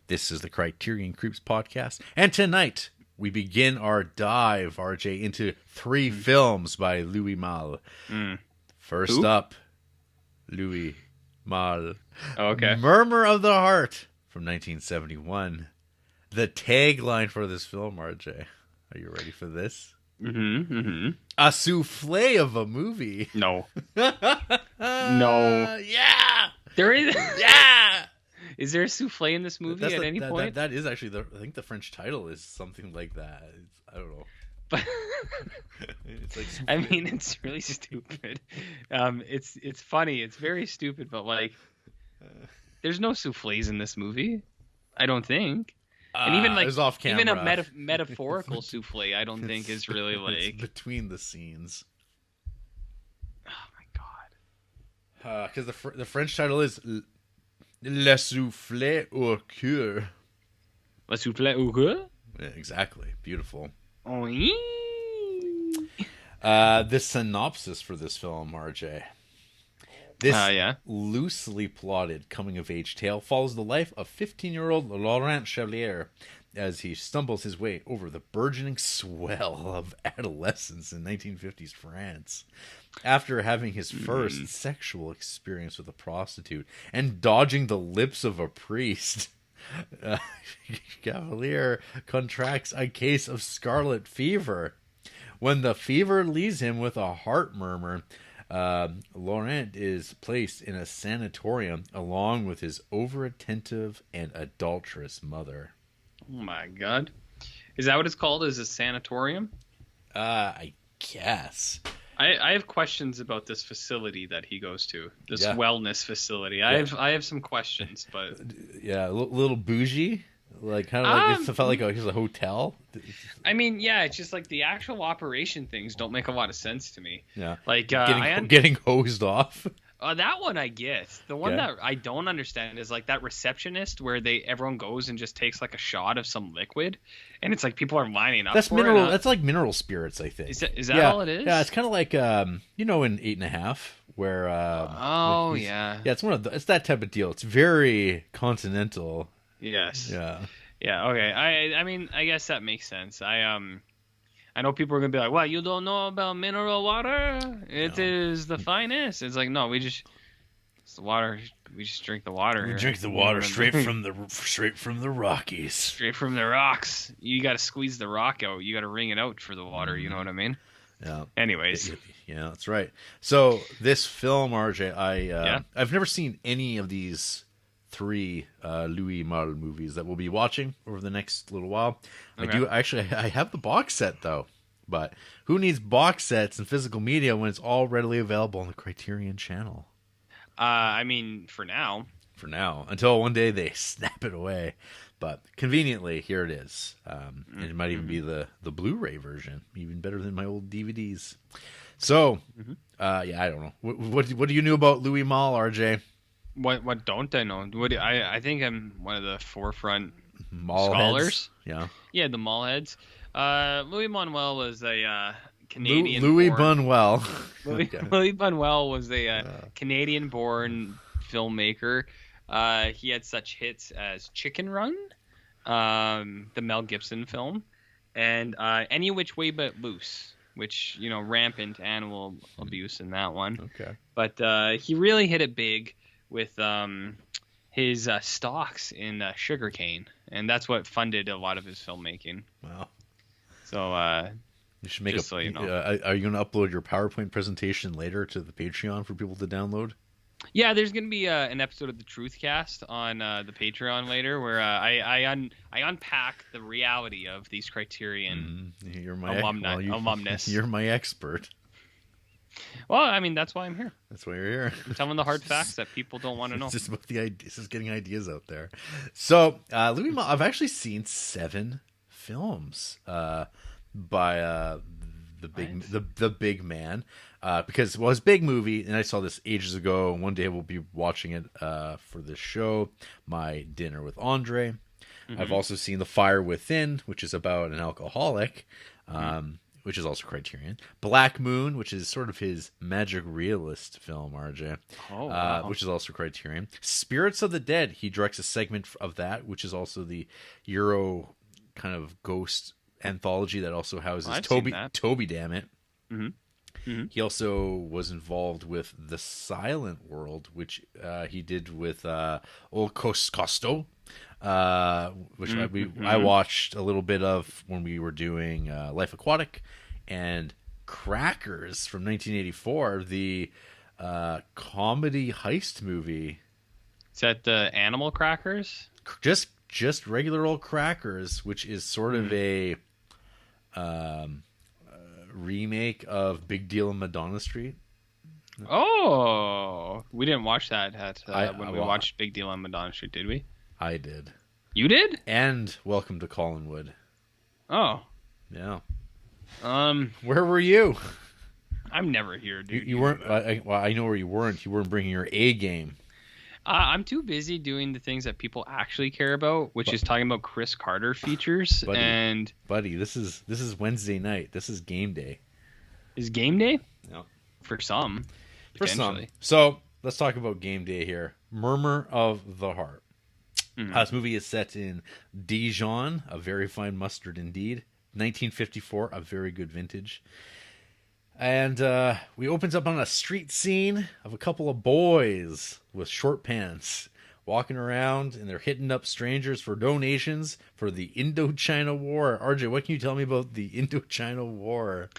This is the Criterion Creeps podcast, and tonight we begin our dive, RJ, into three films by Louis Malle. First up, Louis Malle. Oh, okay. Murmur of the Heart from 1971. The tagline for this film, RJ. Are you ready for this? A souffle of a movie. No. No. Yeah. There is. Yeah. Is there a souffle in this movie at any point? That is actually I think the French title is something like that. I don't know. But It's like I mean, it's really stupid. It's funny. It's very stupid, but like, there's no souffles in this movie. I don't think. And even it like was off camera. even a metaphorical souffle, I don't think is really It's like. between the scenes. Oh my god. Because the French title is Le Soufflé au Cœur. Le souffle au cœur? Yeah, exactly. Beautiful. Oh. The synopsis for this film, RJ. This loosely plotted coming-of-age tale follows the life of 15-year-old Laurent Chevalier as he stumbles his way over the burgeoning swell of adolescence in 1950s France. After having his first sexual experience with a prostitute and dodging the lips of a priest, Chevalier contracts a case of scarlet fever. When the fever leaves him with a heart murmur, Laurent is placed in a sanatorium along with his over-attentive and adulterous mother. Oh my god. Is that what it's called? Is a sanatorium? I guess. I have questions about this facility that he goes to. This wellness facility. I have some questions, but yeah, a little bougie. Like kind of like it felt like here's a hotel. I mean, yeah, it's just like the actual operation things don't make a lot of sense to me. Yeah, like getting hosed off. That one I get. The one that I don't understand is like that receptionist where everyone goes and just takes like a shot of some liquid, and it's like people are lining up. That's mineral. That's like mineral spirits, I think. Is that all it is? Yeah, it's kind of like in 8.5 where. Yeah, it's it's that type of deal. It's very continental. Yes. Yeah. Yeah. Okay. I mean, I guess that makes sense. I know people are gonna be like, "What? You don't know about mineral water? It is the finest." It's like, no, it's the water. We just drink the water. We drink the water straight from the Rockies. Straight from the rocks. You got to squeeze the rock out. You got to wring it out for the water. You know what I mean? Yeah. Anyways. Yeah, that's right. So this film, RJ, I've never seen any of these three Louis Malle movies that we'll be watching over the next little while. Okay. I have the box set though, but who needs box sets and physical media when it's all readily available on the Criterion channel? I mean, for now, until one day they snap it away, but conveniently here it is. And it might even be the Blu-ray version, even better than my old DVDs. So I don't know. What do you know about Louis Malle, RJ? What don't I know? I think I'm one of the forefront Malle scholars. Heads. Yeah, the Malle heads. Louis Manuel was a Canadian. Louis Buñuel. Louis Buñuel was a Canadian-born filmmaker. He had such hits as Chicken Run, the Mel Gibson film, and Any Which Way But Loose, which rampant animal abuse in that one. Okay. But he really hit it big with his stocks in sugarcane, and that's what funded a lot of his filmmaking. Wow. So you should make so you know. Are you going to upload your PowerPoint presentation later to the Patreon for people to download? Yeah, there's going to be an episode of the Truthcast on the Patreon later where I unpack the reality of these Criterion alumnus. You're my expert. Well, I mean, that's why I'm here. That's why you're here. I'm telling the hard facts that people don't want to know. It's just about this is getting ideas out there. So, Louis Malle, I've actually seen 7 films by the big man, because his big movie, and I saw this ages ago, and one day we'll be watching it for this show, My Dinner with Andre. I've also seen The Fire Within, which is about an alcoholic which is also Criterion. Black Moon, which is sort of his magic realist film, RJ, wow. which is also Criterion. Spirits of the Dead, he directs a segment of that, which is also the Euro kind of ghost anthology that also houses Toby Dammit. Mm-hmm. Mm-hmm. He also was involved with The Silent World, which he did with Old Costo, which I watched a little bit of when we were doing Life Aquatic, and Crackers from 1984, the comedy heist movie. Is that the Animal Crackers? Just regular old Crackers, which is sort of a remake of Big Deal in Madonna Street. Oh, we didn't watch that when we watched Big Deal on Madonna Street, did we? I did. You did? And Welcome to Collinwood. Oh. Yeah. Where were you? I'm never here, dude. You weren't. I know where you weren't. You weren't bringing your A game. I'm too busy doing the things that people actually care about, which is talking about Chris Carter features. Buddy, this is Wednesday night. This is game day. Is game day? No. For some. For some. So let's talk about game day here. Murmur of the Heart. Mm-hmm. This movie is set in Dijon, a very fine mustard indeed. 1954, a very good vintage. And we opens up on a street scene of a couple of boys with short pants walking around, and they're hitting up strangers for donations for the Indochina War. RJ, what can you tell me about the Indochina War?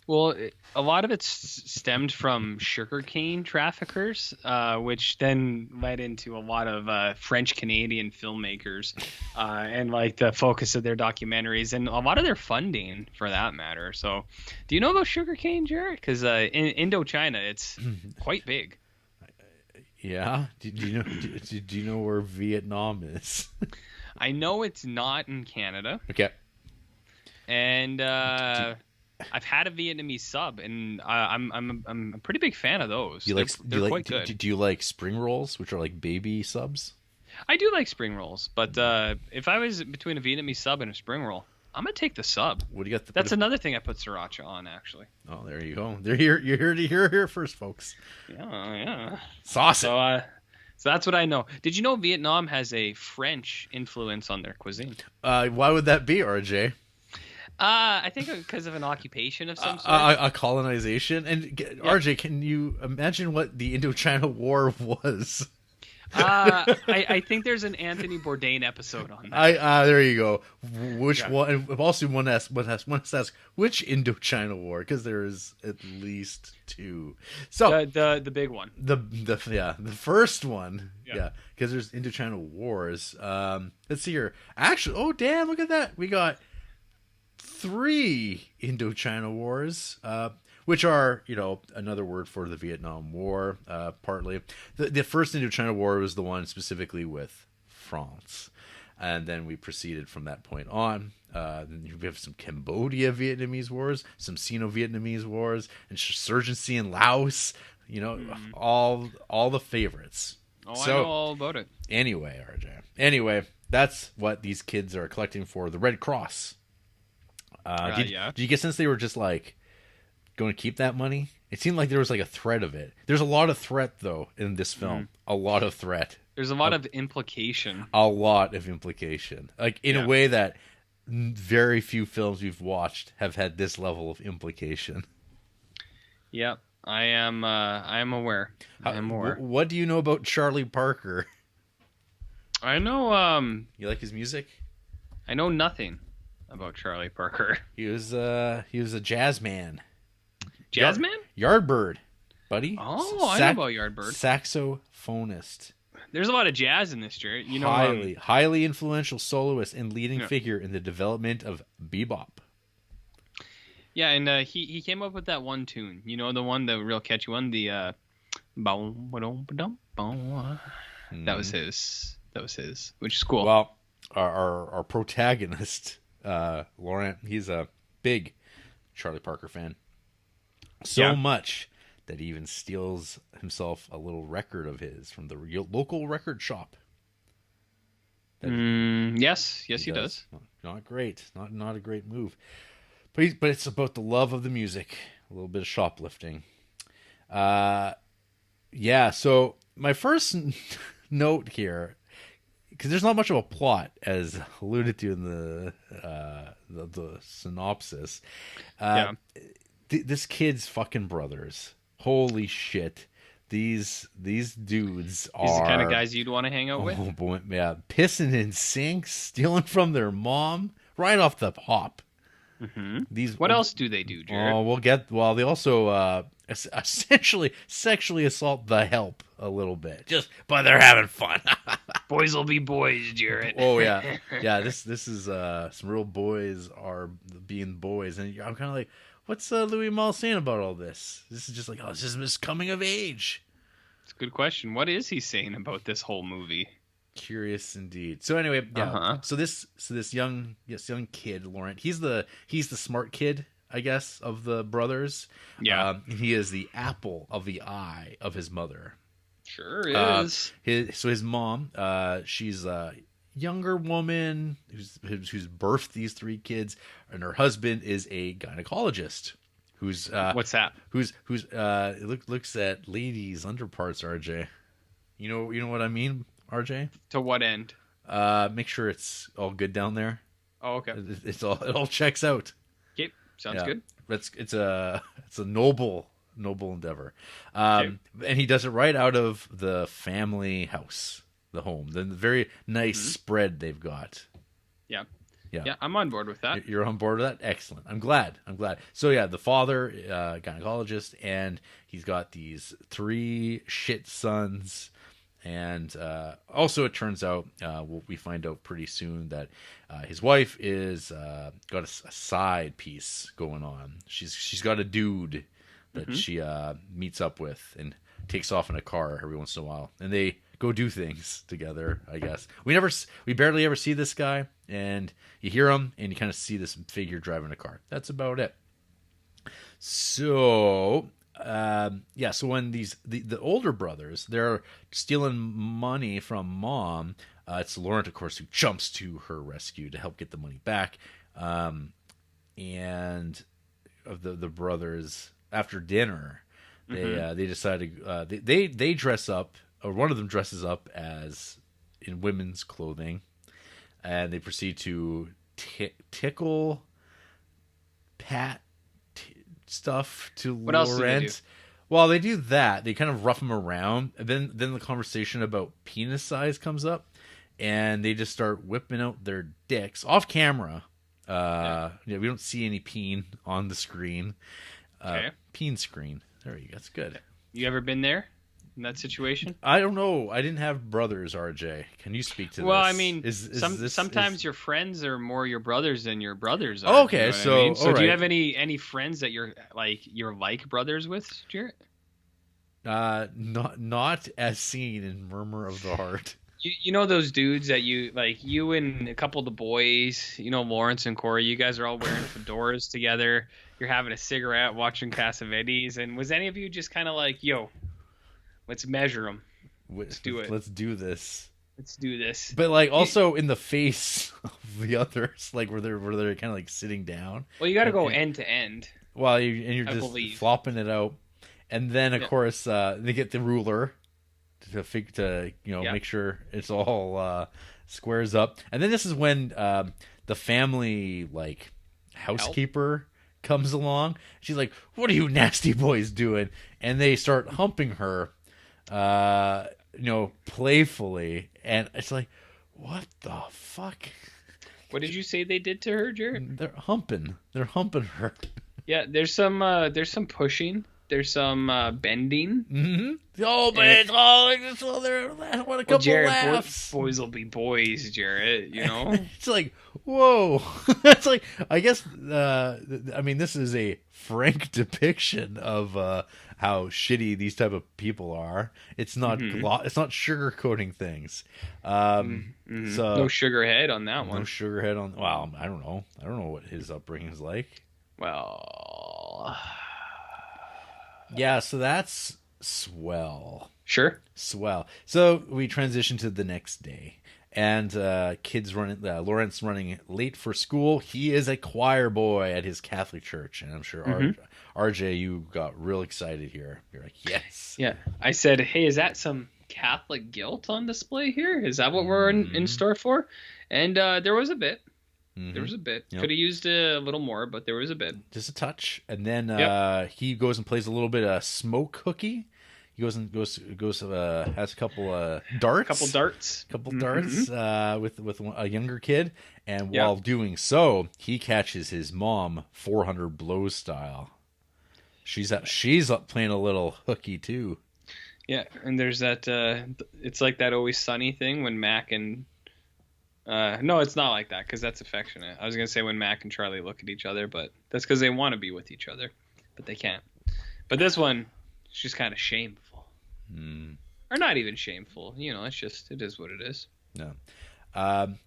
Well, a lot of it stemmed from sugarcane traffickers, which then led into a lot of French-Canadian filmmakers and like the focus of their documentaries and a lot of their funding, for that matter. So, do you know about sugarcane, Jarrett? Because in Indochina, it's quite big. Yeah. Do you know where Vietnam is? I know it's not in Canada. Okay. And I've had a Vietnamese sub, and I'm a pretty big fan of those. They're quite good. Do you like spring rolls, which are like baby subs? I do like spring rolls, but if I was between a Vietnamese sub and a spring roll, I'm gonna take the sub. What do you got? That's another thing I put sriracha on, actually. Oh, there you go. You're here to hear first, folks. Yeah. Sauce. So that's what I know. Did you know Vietnam has a French influence on their cuisine? Why would that be, RJ? I think because of an occupation of some sort. A colonization. And RJ, can you imagine what the Indochina War was? I think there's an Anthony Bourdain episode on that. There you go. Which one? Also, one has to ask which Indochina War, because there is at least two. So the big one. The first one. Yeah, because there's Indochina Wars. Let's see here. Actually, oh damn! Look at that. We got 3 Indochina Wars, which are, another word for the Vietnam War, partly. The first Indochina War was the one specifically with France. And then we proceeded from that point on. We have some Cambodia Vietnamese wars, some Sino-Vietnamese wars, insurgency in Laos, all the favorites. Oh, so, I know all about it. Anyway, RJ. That's what these kids are collecting for the Red Cross. Did you get a sense they were just like going to keep that money? It seemed like there was like a threat of it. There's a lot of threat though in this film. A lot of threat. There's a lot of implication. A lot of implication. Like in a way that very few films we've watched have had this level of implication. Yep, I am aware. I am aware. What do you know about Charlie Parker? I know. You like his music? I know nothing about Charlie Parker. He was a jazz man. Jazz man? Yardbird, buddy. Oh, I know about Yardbird. Saxophonist. There's a lot of jazz in this, Jared. Highly influential soloist and leading figure in the development of bebop. Yeah, and he came up with that one tune. You know, the one, the real catchy one, the that was his. That was his, which is cool. Well, our protagonist, Laurent, he's a big Charlie Parker fan. So much that he even steals himself a little record of his from the local record shop. Yes, he does. Not great. Not a great move. but it's about the love of the music, a little bit of shoplifting. Yeah. So my first note here, because there's not much of a plot, as alluded to in the synopsis. This kid's fucking brothers. Holy shit. These dudes are... These are the kind of guys you'd want to hang out with? Oh, boy, yeah. Pissing in sinks, stealing from their mom, right off the hop. Mm-hmm. What else do they do, Jarrett? Oh, they also essentially sexually assault the help a little bit. But they're having fun. Boys will be boys, Jarrett. Oh, yeah. Yeah, this is some real boys are being boys. And I'm kind of like, what's Louis Malle saying about all this? This is just like, this is his coming of age. It's a good question. What is he saying about this whole movie? Curious indeed. So anyway, yeah. So this young kid, Laurent, he's the smart kid, I guess, of the brothers. Yeah. He is the apple of the eye of his mother. Sure is. His mom, she's a younger woman who's birthed these three kids, and her husband is a gynecologist. Who's what's that? Who's looks at ladies' underparts, RJ. You know what I mean, RJ? To what end? Make sure it's all good down there. Oh, okay. It all checks out. Okay, sounds good. It's a noble endeavor. And he does it right out of the family house, the home, the very nice spread they've got. Yeah, I'm on board with that. You're on board with that? Excellent. I'm glad. So yeah, the father, gynecologist, and he's got these three shit sons. And also, it turns out, we find out pretty soon that his wife is got a side piece going on. She's got a dude that she meets up with and takes off in a car every once in a while, and they go do things together. I guess we barely ever see this guy, and you hear him, and you kind of see this figure driving a car. That's about it. So. So when the older brothers, they're stealing money from mom, it's Laurent, of course, who jumps to her rescue to help get the money back. And of the brothers, after dinner, they decide to they dress up, or one of them dresses up as in women's clothing, and they proceed to tickle, pat stuff to what else do they do? Well, they do that. They kind of rough him around, and then the conversation about penis size comes up, and they just start whipping out their dicks off camera. We don't see any peen on the screen. Peen screen. There you go. That's good. You ever been there in that situation? I don't know. I didn't have brothers, RJ. Can you speak to this? Well, I mean, sometimes your friends are more your brothers than your brothers are. Oh, okay, you know what I mean? So do you have any friends that you're like brothers with, Jarrett? Not as seen in Murmur of the Heart. You know those dudes that you and a couple of the boys, Lawrence and Corey, you guys are all wearing fedoras together. You're having a cigarette, watching Cassavetes, and was any of you just kind of like, yo, let's measure them. Let's do it. Let's do this. Let's do this. But also in the face of the others, like where they're kind of like sitting down. Well, you got to go end to end. Well, you're just flopping it out, and then of course they get the ruler to make sure it's all squares up, and then this is when the family housekeeper comes along. She's like, "What are you nasty boys doing?" And they start humping her. Playfully, and it's like, what the fuck? What did you say they did to her, Jarrett? They're humping her. Yeah, there's some pushing, there's some bending. Mm-hmm. Oh, but it's all like this other. What a couple laughs. Boys will be boys, Jarrett. It's like, whoa. It's like, I guess. This is a frank depiction of how shitty these type of people are. It's not it's not sugarcoating things. So no sugarhead on that one. No sugarhead on. Well, I don't know. I don't know what his upbringing's like. Well, yeah. So that's swell. Sure. Swell. So we transition to the next day, And Laurent's running late for school. He is a choir boy at his Catholic church, and I'm sure RJ, you got real excited here. You're like, yes. Yeah, I said, hey, is that some Catholic guilt on display here? Is that what we're in store for? And there was a bit. There was a bit. Yep. Could have used a little more, but there was a bit. Just a touch. And then he goes and plays a little bit of smoke hooky. He goes has a couple darts. With a younger kid, and while doing so, he catches his mom 400 blows style. She's up playing a little hooky too. Yeah, and there's that. It's like that Always Sunny thing when Mac and no, it's not like that because that's affectionate. I was gonna say when Mac and Charlie look at each other, but that's because they want to be with each other, but they can't. But this one, it's just kind of shameful. Or not even shameful, it's just, it is what it is. No.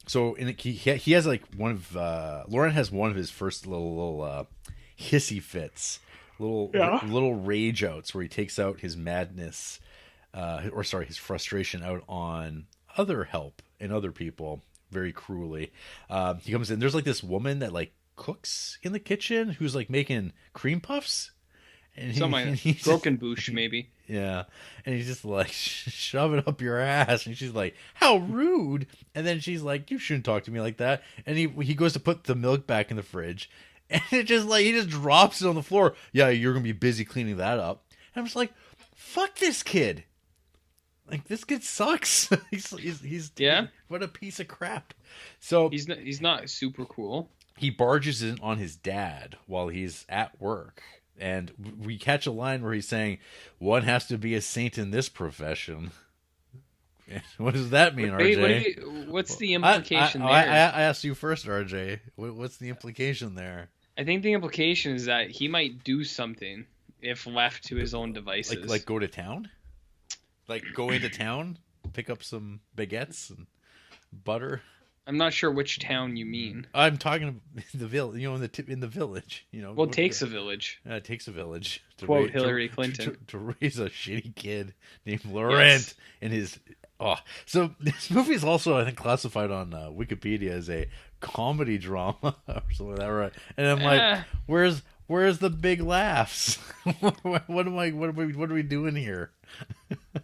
So he has like one of Laurent has one of his first little hissy fits, little rage outs where he takes out his madness, his frustration out on other help and other people very cruelly. He comes in. There's like this woman that like cooks in the kitchen who's like making cream puffs. And he's broken boosh, maybe. Yeah. And he's just like, shove it up your ass. And she's like, how rude. And then she's like, you shouldn't talk to me like that. And he goes to put the milk back in the fridge. And it just like, he just drops it on the floor. Yeah, you're going to be busy cleaning that up. And I'm just like, fuck this kid. Like, this kid sucks. he's what a piece of crap. So he's not super cool. He barges in on his dad while he's at work. And we catch a line where he's saying, one has to be a saint in this profession. What does that mean, RJ? What's the implication there? I asked you first, RJ. What's the implication there? I think the implication is that he might do something if left to his own devices. Like go to town? Like go into town, pick up some baguettes and butter? I'm not sure which town you mean. I'm talking about the village, in the village, Well, it takes a village. It takes a village. Quote Hillary Clinton. To raise a shitty kid named Laurent and his... Oh, so this movie is also, I think, classified on Wikipedia as a comedy drama or something like that, right? And I'm like, where's the big laughs? What are we doing here?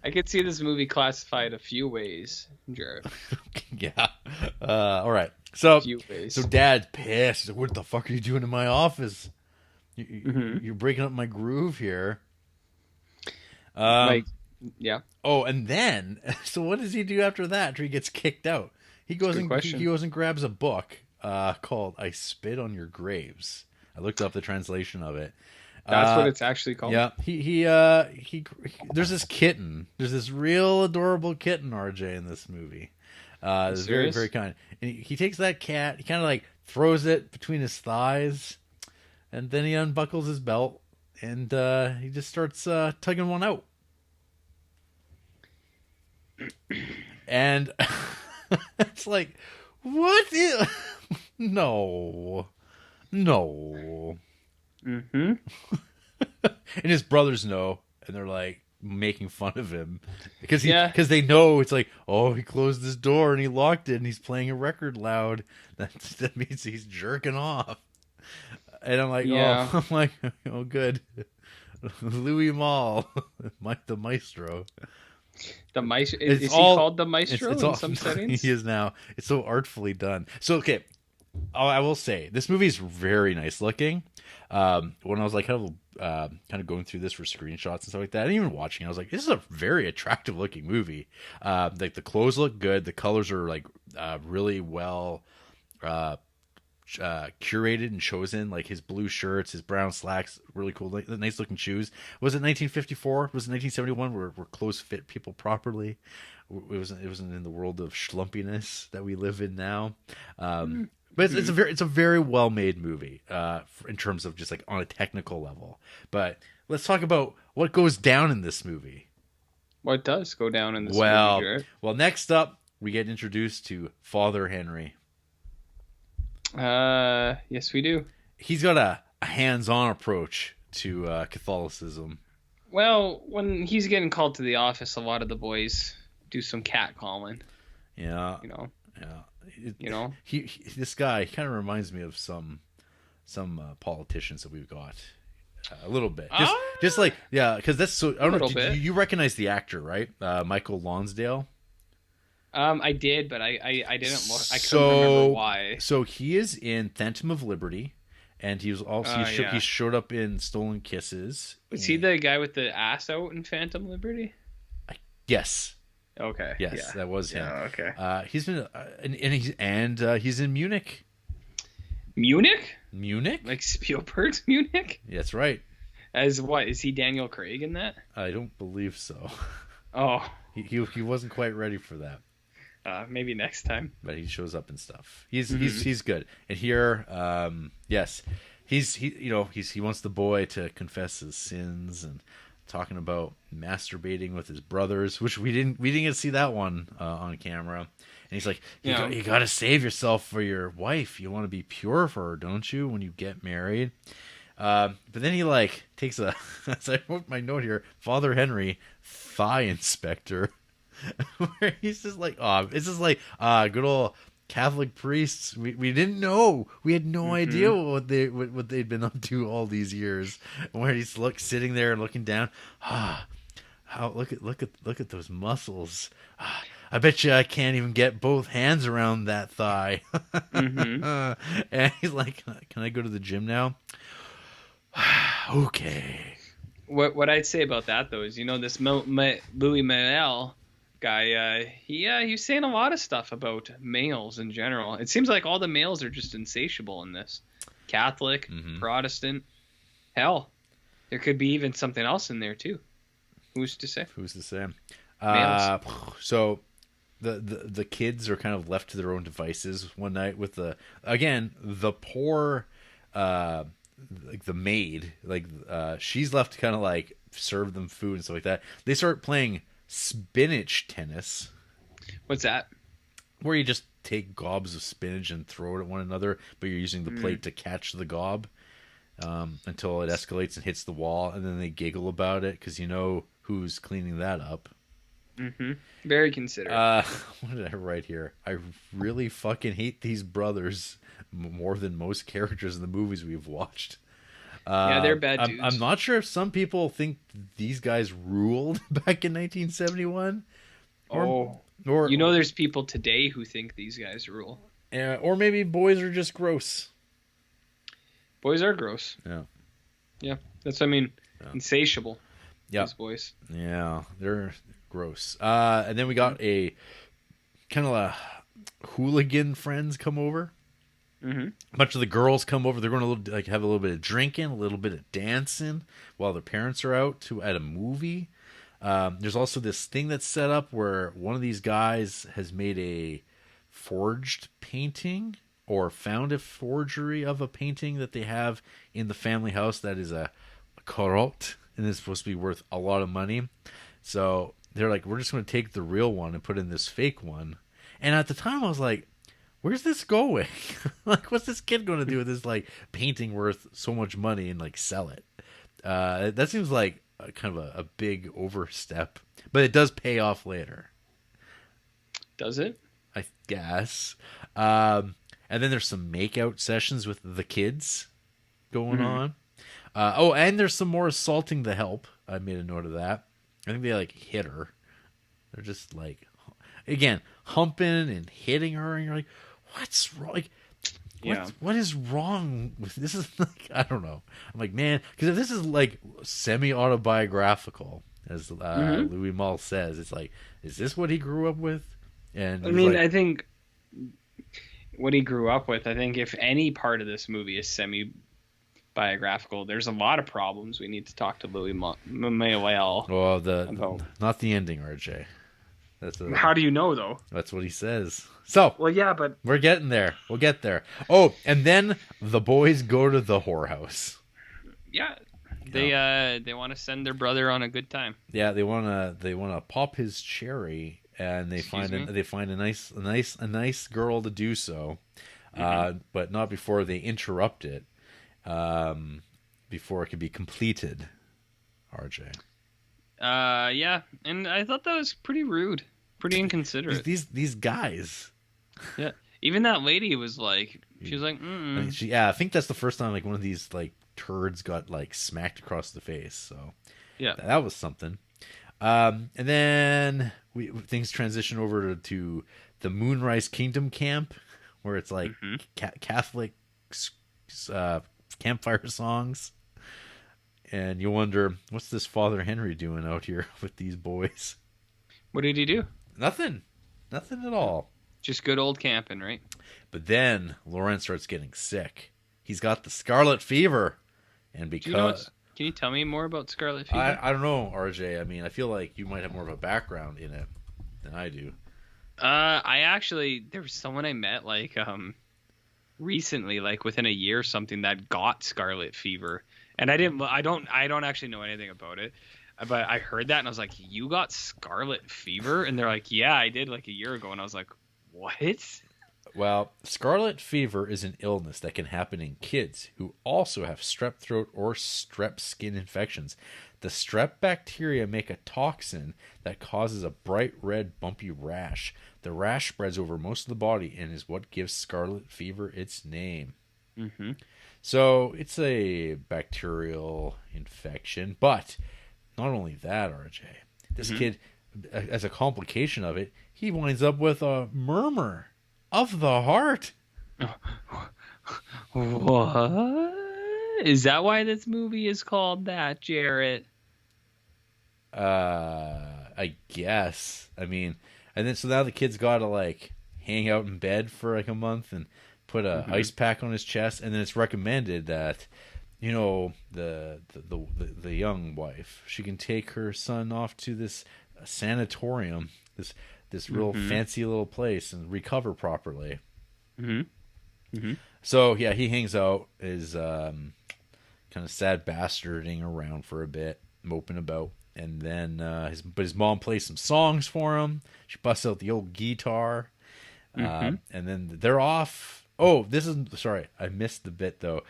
I could see this movie classified a few ways, Jarrett. Yeah. All right. So Dad's pissed. He's like, what the fuck are you doing in my office? You're breaking up my groove here. Yeah. Oh, and then, so what does he do after that? After he gets kicked out, he goes and grabs a book called "I Spit on Your Graves." I looked up the translation of it. That's what it's actually called. Yeah. He there's this kitten. There's this real adorable kitten, RJ, in this movie. It's very, very kind. And he takes that cat. He kind of like throws it between his thighs, and then he unbuckles his belt, and he just starts tugging one out. And it's like, what? No. Mm-hmm. And his brothers know, and they're like making fun of him because they know it's like, oh, he closed his door and he locked it and he's playing a record loud. That means he's jerking off. And I'm like, oh, good. Louis Malle, the maestro. The maestro is he called the maestro in some settings? He is now. It's so artfully done. So okay, I will say this movie is very nice looking. When I was like kind of going through this for screenshots and stuff like that, and even watching, I was like, this is a very attractive looking movie. Like the clothes look good, the colors are like really well curated and chosen. Like his blue shirts, his brown slacks, really cool, nice looking shoes. Was it 1954? Was it 1971 where clothes fit people properly? It wasn't in the world of schlumpiness that we live in now. But it's a very well made movie in terms of just like on a technical level. But let's talk about what goes down in this movie. What does go down in this movie, Jared? Well, next up we get introduced to Father Henry. Yes, we do. He's got a hands-on approach to Catholicism. Well, when he's getting called to the office, a lot of the boys do some catcalling. Yeah. Yeah. This guy kind of reminds me of some politicians that we've got. A little bit, just like because that's so. I don't know. You recognize the actor, right? Michael Lonsdale. I did, but I didn't look. I couldn't remember why. So he is in Phantom of Liberty, and he was also he showed up in Stolen Kisses. Was he the guy with the ass out in Phantom Liberty? Yes. Okay. Yes, that was him. Yeah, okay. He's been he's in Munich. Munich? Like Spielberg's Munich? That's right. As what? Is he Daniel Craig in that? I don't believe so. Oh. He wasn't quite ready for that. Maybe next time. But he shows up and stuff. He's good. And here, yes, he wants the boy to confess his sins and talking about masturbating with his brothers, which we didn't get to see that one on camera. And he's like, you got to save yourself for your wife. You want to be pure for her, don't you, when you get married? But then he takes a, as I wrote my note here, Father Henry, thigh inspector, where he's just like, it's just like good old Catholic priests. We didn't know. We had no idea what they'd been up to all these years. Where he's sitting there and looking down. Look at those muscles. I bet you I can't even get both hands around that thigh. And he's like, "Can I go to the gym now?" Okay. What I'd say about that though is, this Louis Malle guy, he was saying a lot of stuff about males in general. It seems like all the males are just insatiable in this. Catholic, Protestant, hell, there could be even something else in there too. Who's to say? So the kids are kind of left to their own devices one night with the poor the maid, she's left to kind of serve them food and stuff like that. They start playing spinach tennis. What's that? Where you just take gobs of spinach and throw it at one another, but you're using the plate to catch the gob until it escalates and hits the wall, and then they giggle about it because who's cleaning that up. Very considerate. What did I write here? I really fucking hate these brothers more than most characters in the movies we've watched. Yeah, they're bad dudes. I'm not sure if some people think these guys ruled back in 1971. Or there's people today who think these guys rule. Or maybe boys are just gross. Boys are gross. Yeah. Yeah, that's insatiable. Yeah. These boys. Yeah, they're gross. And then we got a kind of a hooligan friends come over. A bunch of the girls come over. They're going to have a little bit of drinking, a little bit of dancing while their parents are out at a movie. There's also this thing that's set up where one of these guys has made a forged painting or found a forgery of a painting that they have in the family house that is a corot and is supposed to be worth a lot of money. So they're like, we're just going to take the real one and put in this fake one. And at the time I was like, where's this going? What's this kid going to do with this painting worth so much money and sell it? That seems like kind of a big overstep, but it does pay off later. Does it? I guess. And then there's some makeout sessions with the kids going on. And there's some more assaulting the help. I made a note of that. I think they hit her. They're just again, humping and hitting her, and you're like, what's wrong? What is wrong with this? Is I don't know. I'm like, man, because if this is semi-autobiographical, as Louis Malle says, it's is this what he grew up with? And I think what he grew up with. I think if any part of this movie is semi-biographical, there's a lot of problems we need to talk to Louis Malle. Well, not the ending, RJ. How do you know, though? That's what he says. So, well, yeah, but we're getting there. We'll get there. Oh, and then the boys go to the whorehouse. Yeah, they want to send their brother on a good time. Yeah, they want to pop his cherry, and they find a nice girl to do so, but not before they interrupt it, before it can be completed. RJ. Yeah, and I thought that was pretty rude. Pretty inconsiderate. These guys. Yeah. Even that lady was like, she was like, mm. I think that's the first time like one of these like turds got like smacked across the face. So yeah, that was something. And then things transition over to the Moonrise Kingdom camp, where it's like Catholic campfire songs. And you wonder, what's this Father Henry doing out here with these boys? What did he do? Nothing at all. Just good old camping, right? But then Laurent starts getting sick. He's got the scarlet fever. And because... Can you tell me more about scarlet fever? I don't know, RJ. I mean, I feel like you might have more of a background in it than I do. There was someone I met like recently, like within a year or something, that got scarlet fever. And I don't actually know anything about it. But I heard that and I was like, you got scarlet fever? And they're like, yeah, I did like a year ago. And I was like, what? Well, scarlet fever is an illness that can happen in kids who also have strep throat or strep skin infections. The strep bacteria make a toxin that causes a bright red bumpy rash. The rash spreads over most of the body and is what gives scarlet fever its name. Mm-hmm. So it's a bacterial infection, but not only that, RJ. This kid, as a complication of it, he winds up with a murmur of the heart. What? Is that why this movie is called that, Jarrett? I guess. I mean, and then so now the kid's got to like hang out in bed for like a month and put a ice pack on his chest, and then it's recommended that, you know, the young wife, she can take her son off to this sanatorium, this real fancy little place, and recover properly. So yeah, he hangs out, is kind of sad bastarding around for a bit, moping about, and then his mom plays some songs for him. She busts out the old guitar, and then they're off. Oh, I missed the bit though.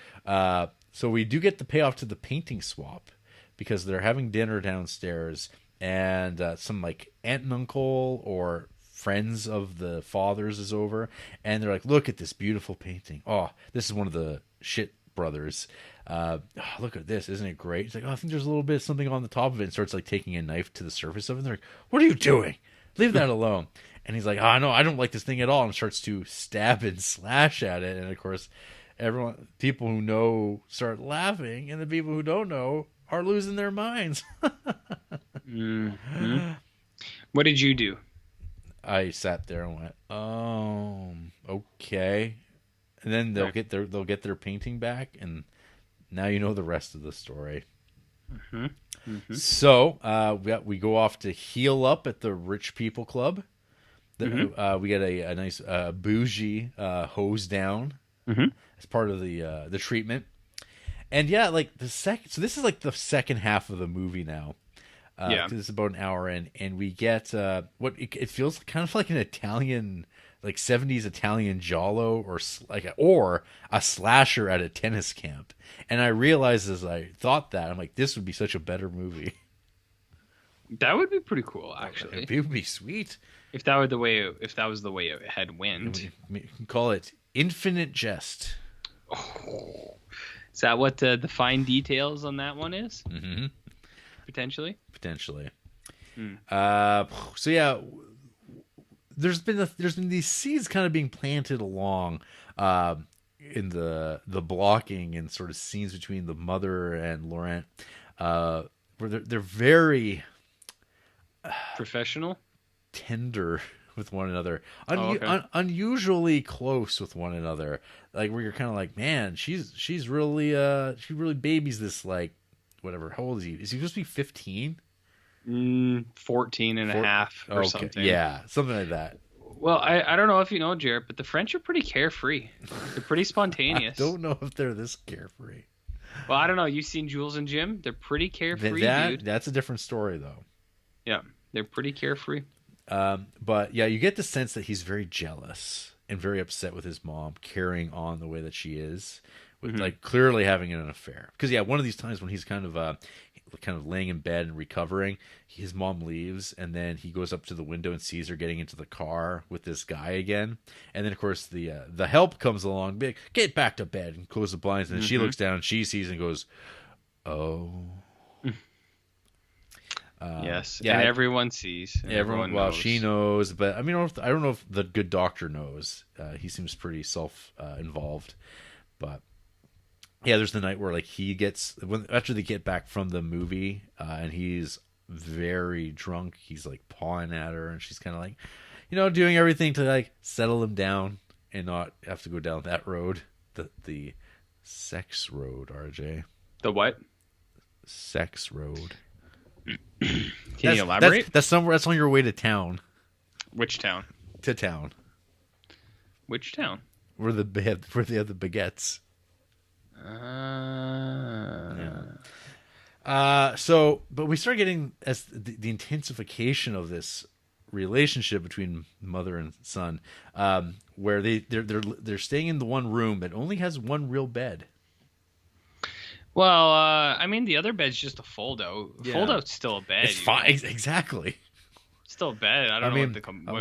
So we do get the payoff to the painting swap because they're having dinner downstairs, and some like aunt and uncle or friends of the fathers is over, and they're like, look at this beautiful painting. Oh, this is one of the shit brothers. Look at this, isn't it great? He's like, oh, I think there's a little bit of something on the top of it, and starts like taking a knife to the surface of it. And they're like, what are you doing? Leave that alone. And he's like, no, I don't like this thing at all, and starts to stab and slash at it. And of course, people who know start laughing, and the people who don't know are losing their minds. What did you do? I sat there and went, okay. And then they'll get their painting back, and now you know the rest of the story. So we go off to heal up at the Rich People Club. We get a nice bougie hose down as part of the treatment. And yeah, like so this is like the second half of the movie now. 'Cause it's about an hour in, and we get what it feels kind of like an Italian, like 70s Italian giallo, or a slasher at a tennis camp. And I realized as I thought that, I'm like, this would be such a better movie. That would be pretty cool, actually. It would be sweet if that was the way it had went. We can call it Infinite Jest. Oh. Is that what the fine details on that one is? Mm-hmm. Potentially. So yeah, there's been these seeds kind of being planted along in the blocking and sort of scenes between the mother and Laurent, where they're very professional, tender with one another, unusually close with one another. Like where you're kind of like, man, she really babies this, like, whatever. How old is he? Is he supposed to be 15? 14 and a half or something. Yeah, something like that. Well, I don't know if you know, Jarrett, but the French are pretty carefree. They're pretty spontaneous. I don't know if they're this carefree. Well, I don't know. You've seen Jules and Jim? They're pretty carefree, dude. That's a different story, though. Yeah, they're pretty carefree. But yeah, you get the sense that he's very jealous and very upset with his mom carrying on the way that she is, with like clearly having an affair. Because one of these times when he's kind of laying in bed and recovering, his mom leaves, and then he goes up to the window and sees her getting into the car with this guy again. And then of course the help comes along, big, get back to bed, and close the blinds. And then she looks down and she sees and goes, oh. Yes, and everyone sees. And everyone well, knows. she knows, but I mean, I don't know if the good doctor knows. He seems pretty involved, but there's the night where like he gets after they get back from the movie, and he's very drunk. He's like pawing at her, and she's kind of like, doing everything to like settle him down and not have to go down that road, the sex road, RJ. The what? Sex road. Can you elaborate? That's somewhere. That's on your way to town. Which town? To town. Which town? Where they have the baguettes. But we start getting as the intensification of this relationship between mother and son, where they're staying in the one room that only has one real bed. Well, I mean, the other bed's just a fold-out. Fold-out's still a bed. It's fine. Exactly. It's still a bed. I don't know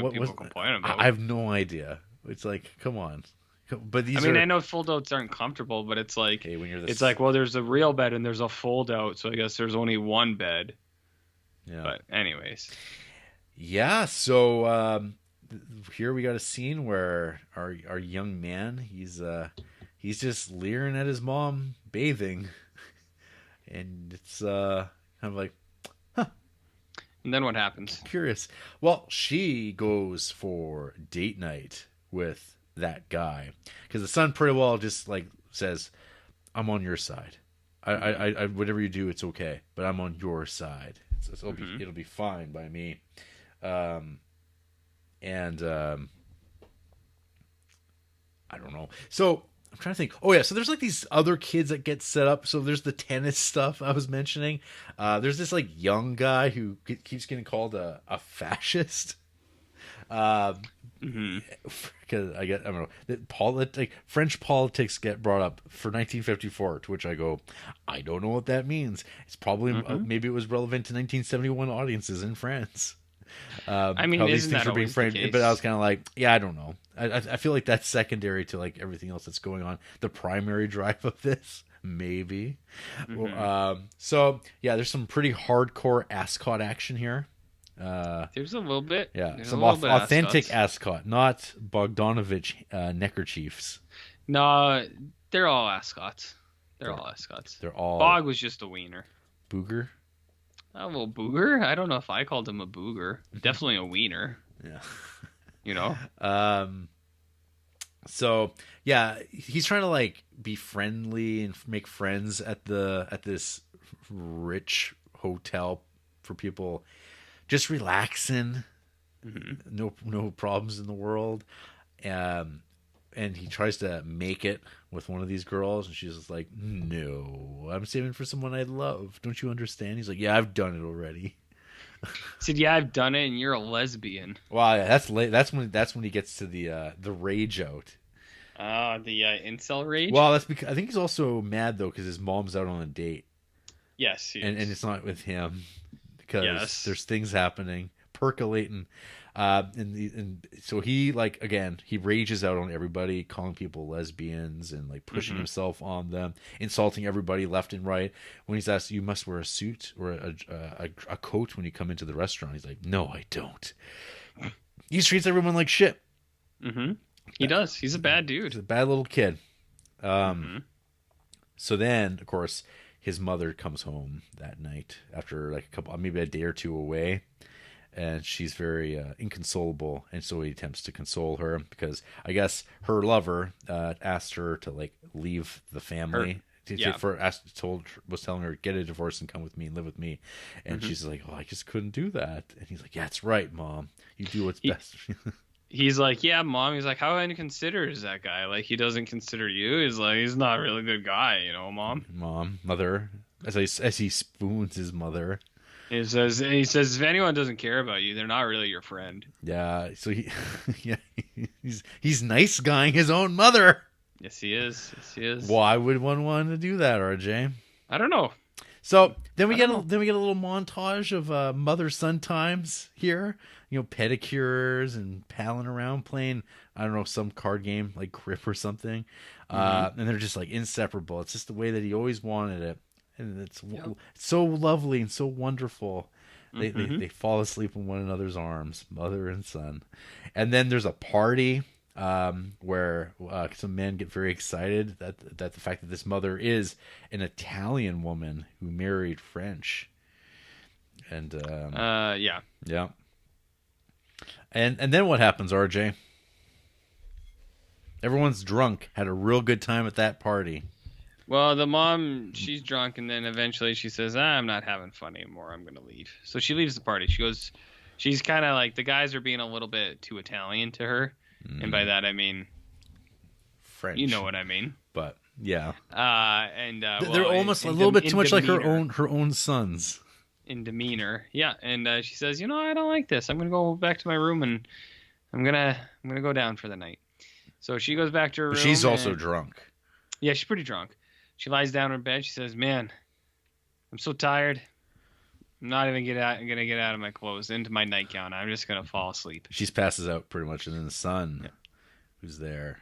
what people complain about. I have no idea. It's like, come on. But I know fold-outs aren't comfortable, but it's like, well, there's a real bed and there's a fold-out, so I guess there's only one bed. Yeah. But anyways. Yeah, so here we got a scene where our young man, he's just leering at his mom bathing, and it's kind of like, huh. And then what happens? Curious. Well, she goes for date night with that guy because the son pretty well just like says, "I'm on your side. I whatever you do, it's okay, but I'm on your side. It'll be fine by me." I don't know. So I'm trying to think. Oh yeah, so there's like these other kids that get set up. So there's the tennis stuff I was mentioning. There's this like young guy who keeps getting called a fascist. Because I don't know, that French politics get brought up for 1954, to which I go, I don't know what that means. It's probably maybe it was relevant to 1971 audiences in France. I mean, isn't that always the case? But I was kind of like, I don't know. I feel like that's secondary to like everything else that's going on. The primary drive of this, maybe. So yeah, there's some pretty hardcore Ascot action here. There's a little bit. Yeah, some authentic Ascot, not Bogdanovich neckerchiefs. No, they're all Ascots. They're all. Bog was just a wiener. Booger. Oh, well, booger? I don't know if I called him a booger. Definitely a wiener. Yeah. So yeah, he's trying to like be friendly and make friends at this rich hotel for people just relaxing, no problems in the world, and he tries to make it with one of these girls, and she's just like, "No, I'm saving for someone I love. Don't you understand?" He's like, "Yeah, I've done it already." He said, "Yeah, I've done it, and you're a lesbian." Well, yeah, that's when he gets to the rage out. The incel rage. Well, that's because I think he's also mad though because his mom's out on a date. Yes, and it's not with him. Because there's things happening, percolating, and so he he rages out on everybody, calling people lesbians and like pushing himself on them, insulting everybody left and right. When he's asked, "You must wear a suit or a coat when you come into the restaurant," he's like, "No, I don't." He treats everyone like shit. He does. He's a bad dude. He's a bad little kid. So then, of course, his mother comes home that night after like maybe a day or two away, and she's very inconsolable, and so he attempts to console her because I guess her lover asked her to like leave the family. Was telling her, get a divorce and come with me and live with me, and she's like, "Oh, I just couldn't do that." And he's like, "Yeah, that's right, Mom. You do what's best." He's like, "Yeah, Mom." He's like, "How inconsiderate is that guy? Like, he doesn't consider you." He's like, "He's not a really good guy, Mom." Mother, as he spoons his mother. He says, "If anyone doesn't care about you, they're not really your friend." Yeah. So he's nice guying his own mother. Yes, he is. Yes, he is. Why would one want to do that, RJ? I don't know. So then we get a little montage of mother-son times here. Pedicures and palling around playing, I don't know, some card game like Grip or something. And they're just like inseparable. It's just the way that he always wanted it. And it's so lovely and so wonderful. They fall asleep in one another's arms, mother and son. And then there's a party where some men get very excited that the fact that this mother is an Italian woman who married French. And yeah. And then what happens, RJ? Everyone's drunk, had a real good time at that party. Well, the mom, she's drunk, and then eventually she says, I'm not having fun anymore. I'm going to leave. So she leaves the party. She's kind of like, the guys are being a little bit too Italian to her. And by that, I mean French. You know what I mean. But, yeah. They're almost a little bit too much like her own sons. In demeanor. Yeah. And she says, I don't like this. I'm going to go back to my room, and I'm going to go down for the night. So she goes back to her room. She's also drunk. Yeah, she's pretty drunk. She lies down in her bed. She says, man, I'm so tired. I'm not even going to get out of my clothes, into my nightgown. I'm just going to fall asleep. She passes out pretty much. And then the son, who's there,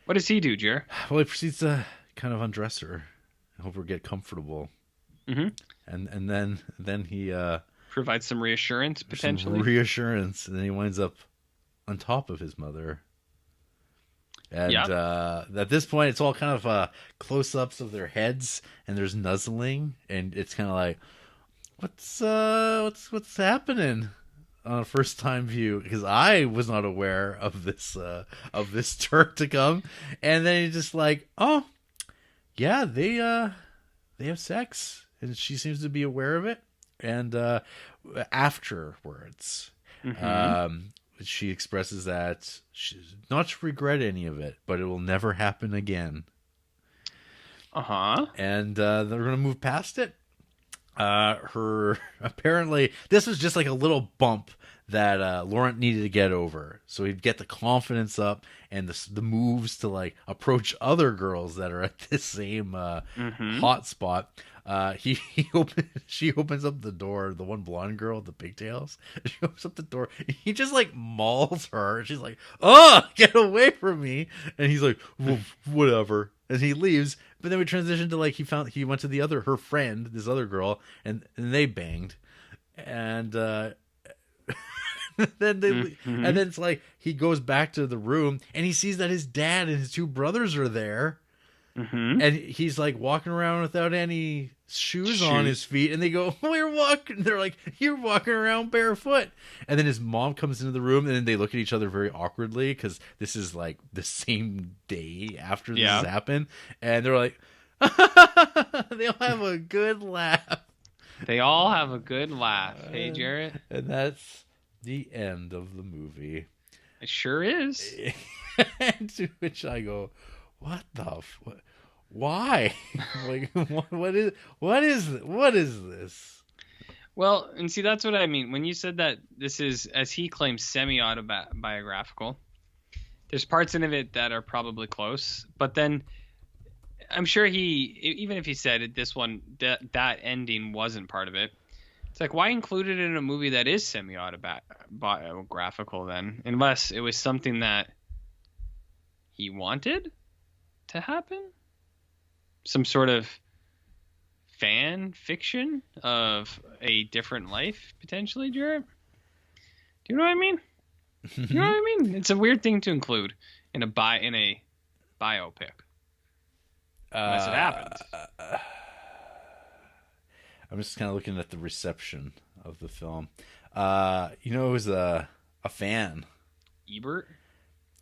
what does he do, Jer? Well, he proceeds to kind of undress her and help her get comfortable. Mm-hmm. And then he... provides some reassurance, potentially. And then he winds up on top of his mother. And at this point, it's all kind of close-ups of their heads, and there's nuzzling, and it's kind of like, what's happening on a first-time view? Because I was not aware of this turn to come, and then you're just like, oh, yeah, they have sex, and she seems to be aware of it, and afterwards. Mm-hmm. She expresses that she's not to regret any of it, but it will never happen again. And they're going to move past it. Apparently, this was just like a little bump that Laurent needed to get over, so he'd get the confidence up and the moves to like approach other girls that are at this same hot spot. She opens up the door, the one blonde girl with the pigtails. She opens up the door. He just like mauls her. She's like, "Oh, get away from me!" And he's like, well, "Whatever." And he leaves. But then we transition to like he went to her friend, this other girl, and they banged, and then and then it's like he goes back to the room and he sees that his dad and his two brothers are there. Mm-hmm. And he's like walking around without any shoes on his feet, and they go, "We're walking." They're like, "You're walking around barefoot." And then his mom comes into the room, and then they look at each other very awkwardly because this is like the same day after this has happened, and they're like, they all have a good laugh. They all have a good laugh. Hey, Jarrett. And that's the end of the movie. It sure is. And to which I go, what the why? Like, what is this? Well, and see, that's what I mean. When you said that this is, as he claims, semi-autobiographical, there's parts in it that are probably close, but then I'm sure even if he said this one, that ending wasn't part of it, it's like, why include it in a movie that is semi-autobiographical then? Unless it was something that he wanted to happen? Some sort of fan fiction of a different life, potentially, Jarrett? Do you know what I mean? You know what I mean? It's a weird thing to include in a biopic. Unless it happens. I'm just kind of looking at the reception of the film. It was a fan. Ebert?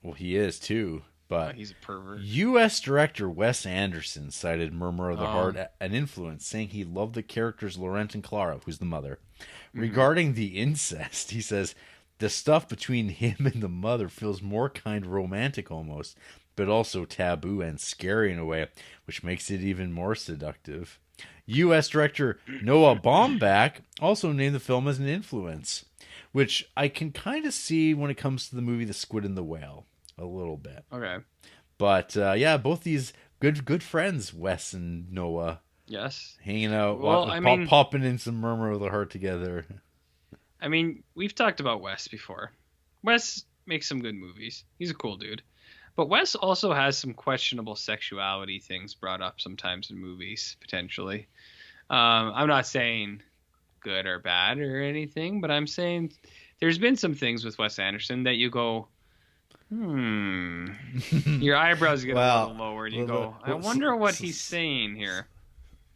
Well, he is too. But he's a pervert. U.S. director Wes Anderson cited Murmur of the Heart an influence, saying he loved the characters Laurent and Clara, who's the mother. Mm-hmm. Regarding the incest, he says, the stuff between him and the mother feels more kind of romantic almost, but also taboo and scary in a way, which makes it even more seductive. U.S. director Noah Baumbach also named the film as an influence, which I can kind of see when it comes to the movie The Squid and the Whale. A little bit. Okay. But yeah, both these good friends, Wes and Noah. Yes. Hanging out, Well, popping in some Murmur of the Heart together. I mean, we've talked about Wes before. Wes makes some good movies. He's a cool dude. But Wes also has some questionable sexuality things brought up sometimes in movies, potentially. I'm not saying good or bad or anything, but I'm saying there's been some things with Wes Anderson that you go, your eyebrows get a little lower, and you go, I wonder what he's saying here.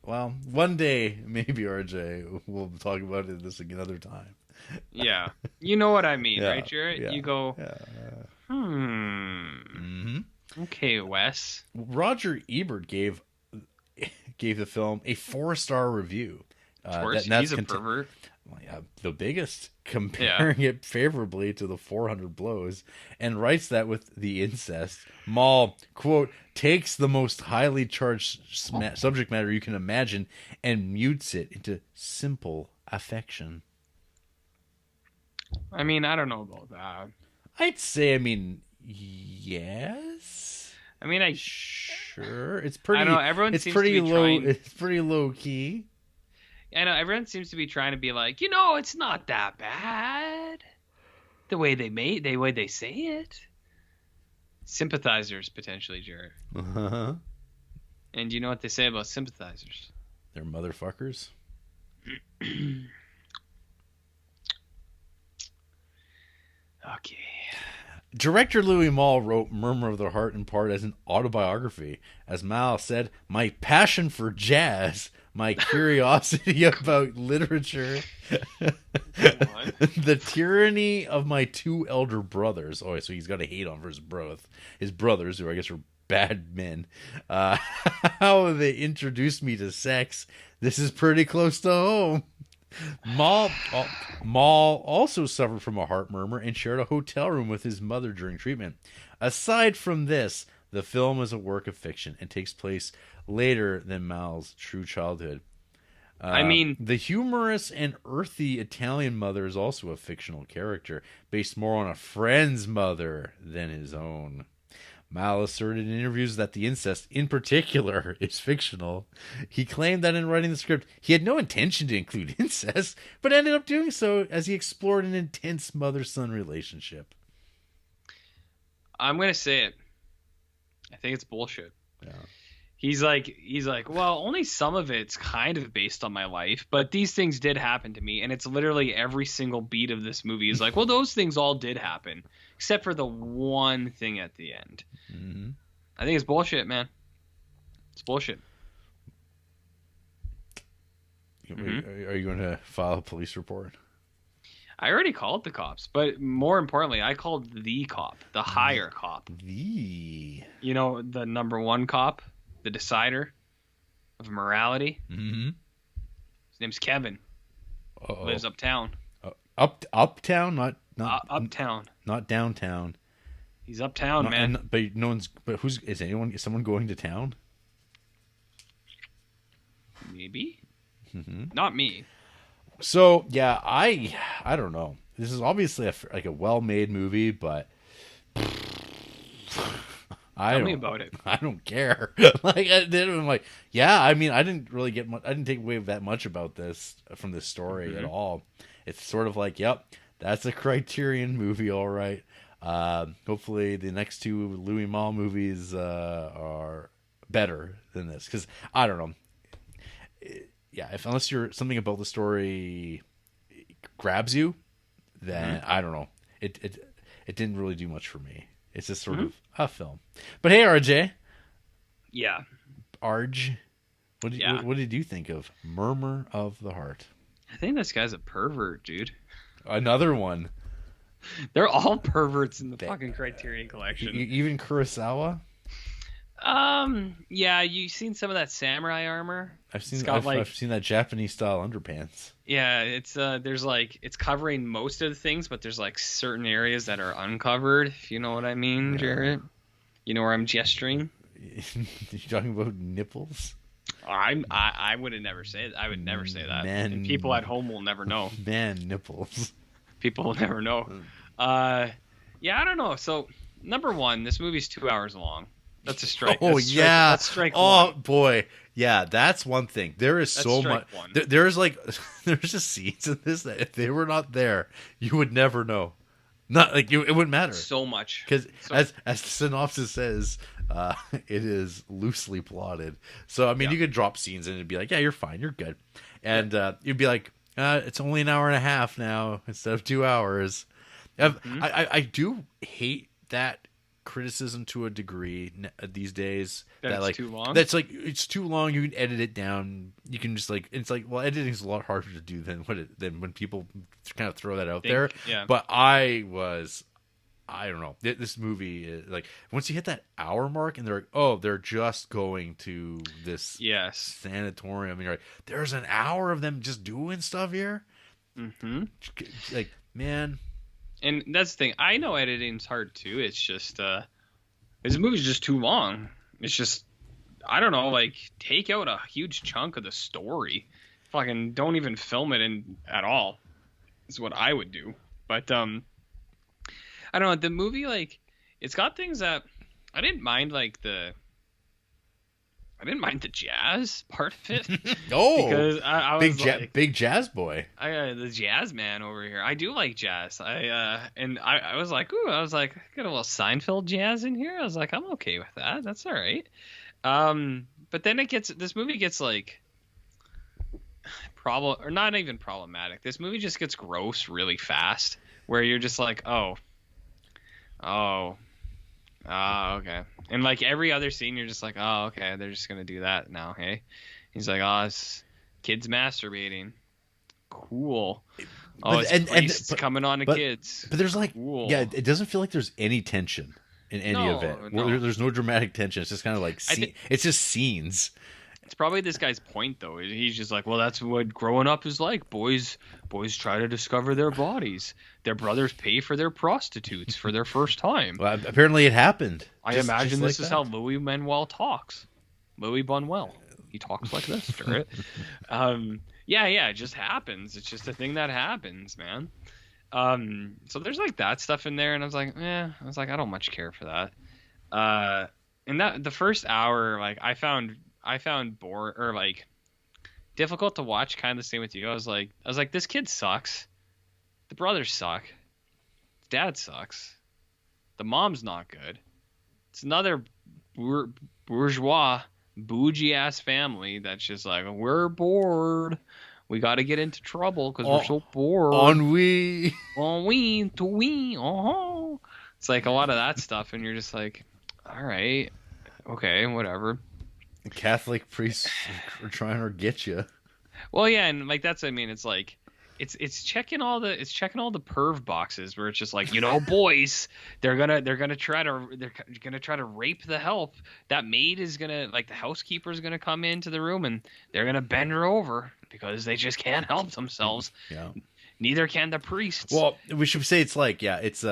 Well, one day, maybe, RJ, we'll talk about this another time. Yeah. You know what I mean, right, Jarrett? Yeah, you go, Mm-hmm. Okay, Wes. Roger Ebert gave the film a 4-star review. Of course, he's a pervert. The biggest, comparing it favorably to the 400 Blows, and writes that with the incest, Malle, quote, takes the most highly charged subject matter you can imagine and mutes it into simple affection. I mean, I don't know about that. I'd say, yes. I mean, sure. It's pretty. I know everyone. It's seems pretty to be low. trying... It's pretty low key. I know everyone seems to be trying to be like, it's not that bad. The way they say it. Sympathizers, potentially, Jared. Uh-huh. And you know what they say about sympathizers? They're motherfuckers. Okay. Director Louis Malle wrote Murmur of the Heart in part as an autobiography. As Malle said, my passion for jazz, my curiosity about literature, the tyranny of my 2 elder brothers. Oh, so he's got a hate on for his brothers, who I guess are bad men. How they introduced me to sex. This is pretty close to home. Malle also suffered from a heart murmur and shared a hotel room with his mother during treatment. Aside from this, the film is a work of fiction and takes place later than Malle's true childhood. The humorous and earthy Italian mother is also a fictional character, based more on a friend's mother than his own. Malle asserted in interviews that the incest, in particular, is fictional. He claimed that in writing the script, he had no intention to include incest, but ended up doing so as he explored an intense mother-son relationship. I'm going to say it. I think it's bullshit. Yeah. He's like, well, only some of it's kind of based on my life, but these things did happen to me, and it's literally every single beat of this movie is like, well, those things all did happen, except for the one thing at the end. Mm-hmm. I think it's bullshit, man. It's bullshit. Are you going to file a police report? I already called the cops, but more importantly, I called the cop, the higher cop. The number one cop, the decider of morality. Mm-hmm. His name's Kevin. Uh-oh. Lives uptown. Uptown, not uptown, not downtown. He's uptown, man. But no one's. But is someone going to town? Maybe. Mm-hmm. Not me. So yeah, I don't know. This is obviously a well-made movie, but Tell me about it. I don't care. I'm like, yeah. I mean, I didn't really get much. I didn't take away that much about this from this story at all. It's sort of like, yep, that's a Criterion movie, all right. Hopefully, the next 2 Louis Malle movies are better than this, because I don't know. Unless you're something about the story grabs you, then I don't know. It didn't really do much for me. It's just sort of a film. But hey, RJ. Yeah. Arj, what did you think of Murmur of the Heart? I think this guy's a pervert, dude. Another one. They're all perverts in the fucking Criterion Collection. Even Kurosawa? Yeah, you've seen some of that samurai armor. I've seen that Japanese style underpants. Yeah, it's it's covering most of the things, but there's like certain areas that are uncovered, if you know what I mean, Jarrett. You know where I'm gesturing? You talking about nipples? I would never say that. I would never say that. And people at home will never know. Man, nipples. People will never know. Yeah, I don't know. So, number one, this movie's 2 hours long. That's a strike. Oh, that's yeah. That's strike Oh, one. boy. Yeah, that's one thing. There is so much. There's just scenes in this that if they were not there, you would never know. Not like it wouldn't matter. So much. Because as the synopsis says, it is loosely plotted. So, I mean, you could drop scenes and it'd be like, yeah, you're fine. You're good. And you'd be like, it's only an hour and a half now instead of 2 hours. I do hate that criticism to a degree these days. That like too long. That's like it's too long. You can edit it down. You can just like it's like well, editing is a lot harder to do than when people kind of throw that out there. Yeah. But I don't know. This movie is like once you hit that hour mark and they're like, oh, they're just going to this sanatorium. And you're like, there's an hour of them just doing stuff here. Mm-hmm. Like, man. And that's the thing. I know editing's hard too. It's just this movie's just too long. It's just I don't know. Like take out a huge chunk of the story. Fucking don't even film it at all. Is what I would do. But I don't know. The movie like it's got things that I didn't mind the jazz part of it. Because I was big jazz boy. The jazz man over here. I do like jazz. I was like, ooh, I was like, got a little Seinfeld jazz in here. I was like, I'm okay with that. That's all right. But then this movie gets like or not even problematic. This movie just gets gross really fast, where you're just like, okay. And like every other scene, you're just like, oh, okay, they're just gonna do that now, hey? He's like, oh, it's kids masturbating. Cool. Oh, it's priests coming on to kids. But there's like, cool. Yeah, it doesn't feel like there's any tension in any of it. No. There's no dramatic tension. It's just kind of like, it's just scenes. It's probably this guy's point, though. He's just like, well, that's what growing up is like. Boys try to discover their bodies. Their brothers pay for their prostitutes for their first time. Well, apparently it happened. I imagine this is how Louis Manuel talks. Louis Buñuel. He talks like this, Jarrett. Yeah, it just happens. It's just a thing that happens, man. So there's like that stuff in there, and I was like, I don't much care for that. And that the first hour, like I found bored or like difficult to watch. Kind of the same with you. I was like, this kid sucks. The brothers suck. His dad sucks. The mom's not good. It's another bourgeois, bougie ass family that's just like, we're bored. We got to get into trouble because we're so bored. Ennui. It's like a lot of that stuff, and you're just like, all right, okay, whatever. The Catholic priests are trying to get you. Well, yeah, and like that's, I mean, it's like it's checking all the perv boxes where it's just like, boys, they're gonna try to rape the help. That maid is gonna, like, the housekeeper is gonna come into the room and they're gonna bend her over because they just can't help themselves. Yeah. Neither can the priests. Well, we should say it's like, it's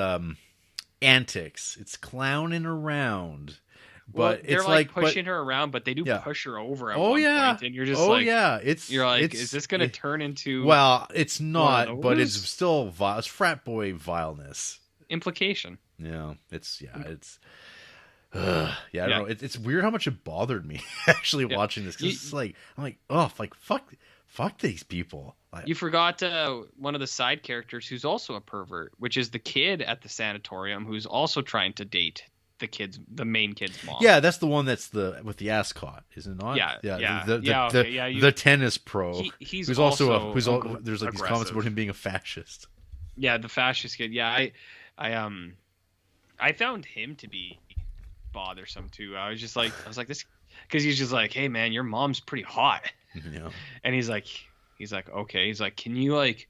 antics. It's clowning around. But they're it's like pushing her around, but they do push her over at one point, and you're just is this going to turn into? Well, it's not, but it's still it's frat boy vileness. Implication. Yeah, I don't know. It's weird how much it bothered me actually watching this, because it's like I'm like, oh, like fuck these people. Like, you forgot one of the side characters who's also a pervert, which is the kid at the sanatorium who's also trying to date the main kid's mom. Yeah, that's the one that's with the ascot, is it not? Yeah. The tennis pro. He's there's like aggressive. These comments about him being a fascist. Yeah, the fascist kid. Yeah, I found him to be bothersome too. I was like this, because he's just like, hey man, your mom's pretty hot. Yeah. And he's like, okay. He's like, can you like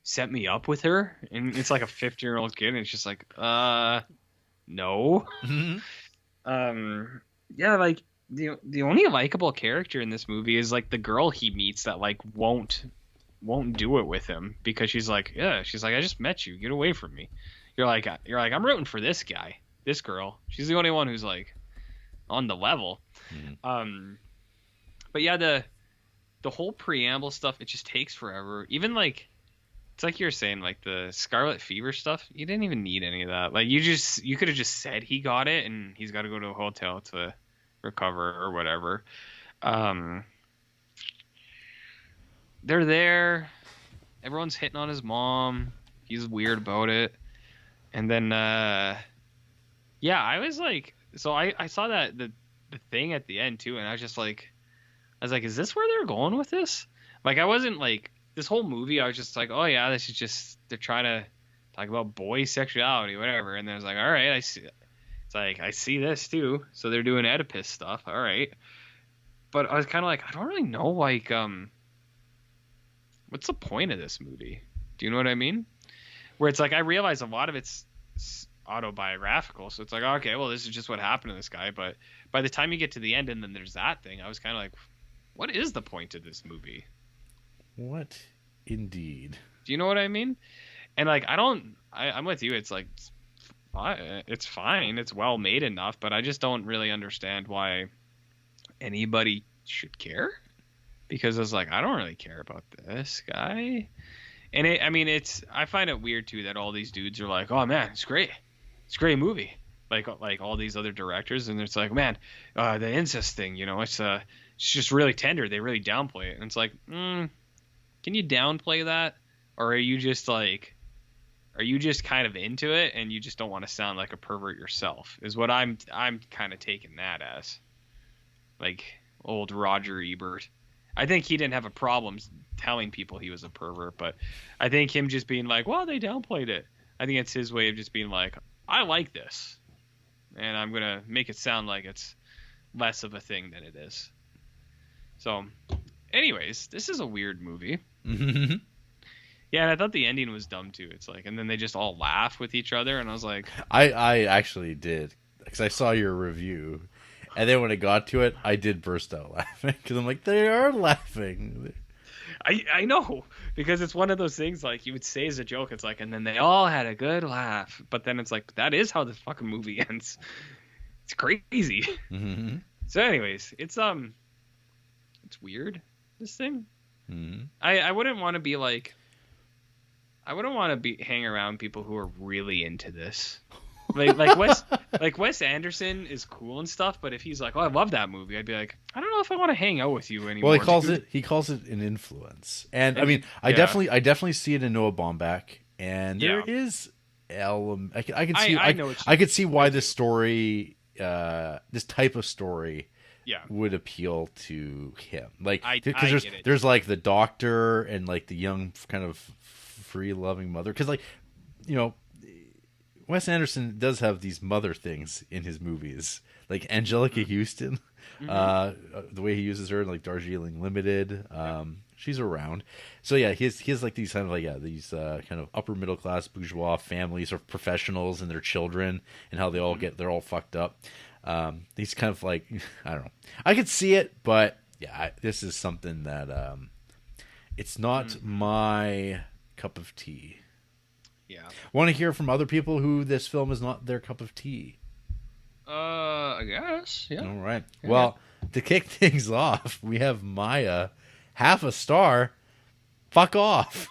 set me up with her? And it's like a 15-year-old kid, and it's just like, no. Mm-hmm. Yeah, like the only likable character in this movie is like the girl he meets that like won't do it with him, because she's like, I just met you, get away from me. You're like I'm rooting for this guy, this girl. She's the only one who's like on the level. Mm-hmm. But yeah, the whole preamble stuff, it just takes forever. Even like It's like you're saying, like the Scarlet Fever stuff. You didn't even need any of that. Like you could have just said he got it and he's got to go to a hotel to recover or whatever. They're there. Everyone's hitting on his mom. He's weird about it. And then, I was like, so I saw that the thing at the end too, and I was like, is this where they're going with this? Like, I wasn't like, this whole movie, I was just like, oh yeah, this is just, they're trying to talk about boy sexuality, whatever. And then I was like, all right, I see. It's like, I see this too. So they're doing Oedipus stuff. All right. But I was kind of like, I don't really know, like, what's the point of this movie? Do you know what I mean? Where it's like, I realize a lot of it's autobiographical. So it's like, okay, well, this is just what happened to this guy. But by the time you get to the end and then there's that thing, I was kind of like, what is the point of this movie? What indeed? Do you know what I mean? And like, I'm with you. It's like, it's fine. It's well made enough, but I just don't really understand why anybody should care. Because I was like, I don't really care about this guy. And I find it weird too that all these dudes are like, oh man, it's great. It's a great movie. Like all these other directors. And it's like, man, the incest thing, it's just really tender. They really downplay it. And it's like, can you downplay that? Or are you just kind of into it and you just don't want to sound like a pervert yourself? Is what I'm kind of taking that as. Like old Roger Ebert. I think he didn't have a problem telling people he was a pervert, but I think him just being like, well, they downplayed it. I think it's his way of just being like, I like this. And I'm going to make it sound like it's less of a thing than it is. So, anyways, this is a weird movie. Mm-hmm. Yeah, and I thought the ending was dumb too. It's like, and then they just all laugh with each other, and I was like, I actually did, because I saw your review, and then when it got to it, I did burst out laughing because I'm like, they are laughing. I know, because it's one of those things like you would say as a joke. It's like, and then they all had a good laugh, but then it's like that is how the fucking movie ends. It's crazy. Mm-hmm. So, anyways, it's weird, this thing. Mm-hmm. I wouldn't want to be like, I wouldn't want to hang around people who are really into this. Like Wes Anderson is cool and stuff, but if he's like, oh, I love that movie, I'd be like, I don't know if I want to hang out with you anymore. Well, he calls it an influence, and I mean, I definitely see it in Noah Baumbach, and there is element. I could see why this story, this type of story, would appeal to him. Like, because there's like the doctor and like the young kind of free loving mother, because like, Wes Anderson does have these mother things in his movies, like Angelica Houston, the way he uses her in like Darjeeling Limited. She's around, so yeah, he has like these kind of like these kind of upper middle class bourgeois families of professionals and their children, and how they all they're all fucked up. These kind of like, I don't know, I could see it, but yeah, this is something that it's not my cup of tea. Yeah. Want to hear from other people who this film is not their cup of tea? I guess. Yeah. All right. Yeah. Well, to kick things off, we have Maya, half a star. Fuck off.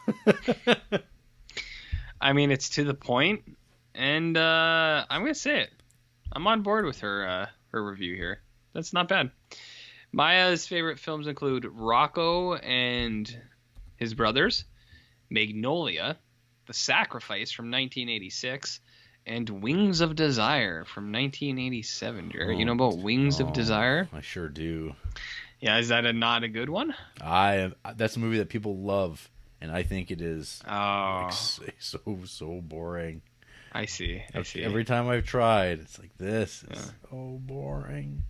I mean, it's to the point, and I'm gonna say it. I'm on board with her review here. That's not bad. Maya's favorite films include Rocco and His Brothers, Magnolia, The Sacrifice from 1986, and Wings of Desire from 1987. Jarrett, you know about Wings of Desire? I sure do. Yeah, is that not a good one? That's a movie that people love, and I think it is so boring. I see. Every time I've tried, it's like, this is so boring.